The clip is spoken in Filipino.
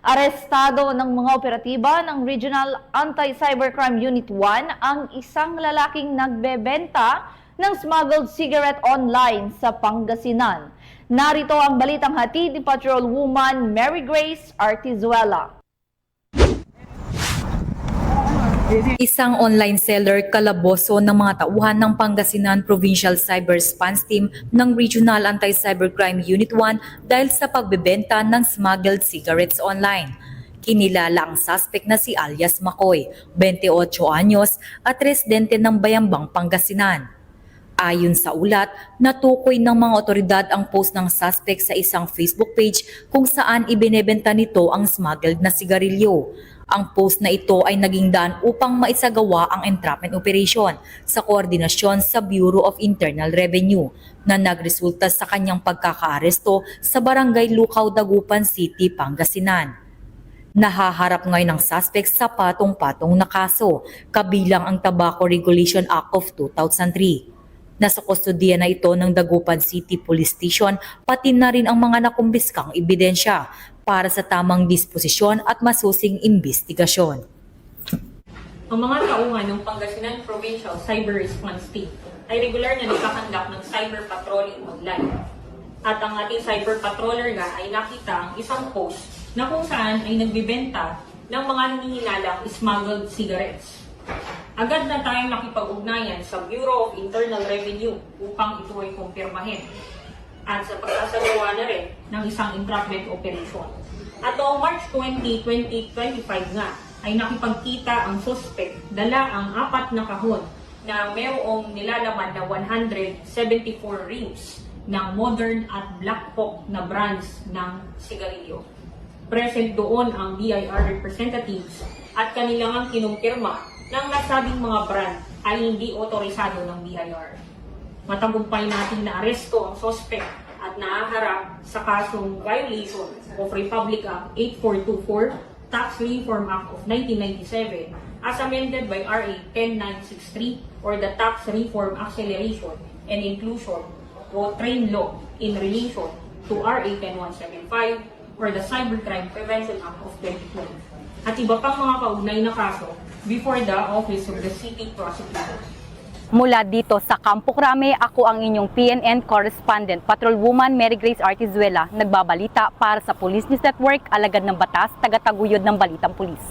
Arestado ng mga operatiba ng Regional Anti-Cybercrime Unit 1 ang isang lalaking nagbebenta ng smuggled cigarette online sa Pangasinan. Narito ang balitang hatid ni Patrolwoman Mary Grace Artizuela. Isang online seller kalaboso ng mga tauhan ng Pangasinan Provincial Cyber Response Team ng Regional Anti-Cybercrime Unit 1 dahil sa pagbebenta ng smuggled cigarettes online. Kinilala ang suspect na si alias Makoy, 28 anyos at residente ng Bayambang, Pangasinan. Ayon sa ulat, natukoy ng mga otoridad ang post ng suspect sa isang Facebook page kung saan ibinebenta nito ang smuggled na sigarilyo. Ang post na ito ay naging daan upang maisagawa ang entrapment operation sa koordinasyon sa Bureau of Internal Revenue na nagresulta sa kanyang pagkakaaresto sa Barangay Lucaw, Dagupan City, Pangasinan. Nahaharap ngayon ang suspect sa patong-patong na kaso, kabilang ang Tobacco Regulation Act of 2003. Nasa kustodiya na ito ng Dagupan City Police Station, pati na rin ang mga nakumbiskang ebidensya para sa tamang disposisyon at masusing imbestigasyon. Ang mga tauhan ng Pangasinan Provincial Cyber Response Team ay regular na nagkakandak ng cyber patrolling online. At ang ating cyber patroller nga ay nakita ang isang post na kung saan ay nagbibenta ng mga hinihilalang smuggled cigarettes. Agad na tayong nakipag-ugnayan sa Bureau of Internal Revenue upang ito ay kumpirmahin at sa pagsasagawa na rin ng isang entrapment operation. At noong March 20, 2025 nga ay nakipagkita ang suspect dala ang 4 na kahon na mayroong nilalaman na 174 rings ng Modern at Black Hawk na brands ng sigarilyo. Present doon ang BIR representatives at kanilang kinumpirma ng nasabing mga brand ay hindi otorisado ng BIR. Matagumpay natin na aresto ang suspect at naaharap sa kasong violation of Republic Act 8424, Tax Reform Act of 1997 as amended by RA 10963 or the Tax Reform Acceleration and Inclusion o Train Law in relation to RA 10175 or the Cybercrime Prevention Act of 2012 at iba pang mga kaugnay na kaso before the Office of the City Prosecutor. Mula dito sa Campo Crame, ako ang inyong PNN correspondent, Patrolwoman Mary Grace Artizuela, nagbabalita para sa Police News Network, alagad ng batas, taga-taguyod ng Balitang Pulis.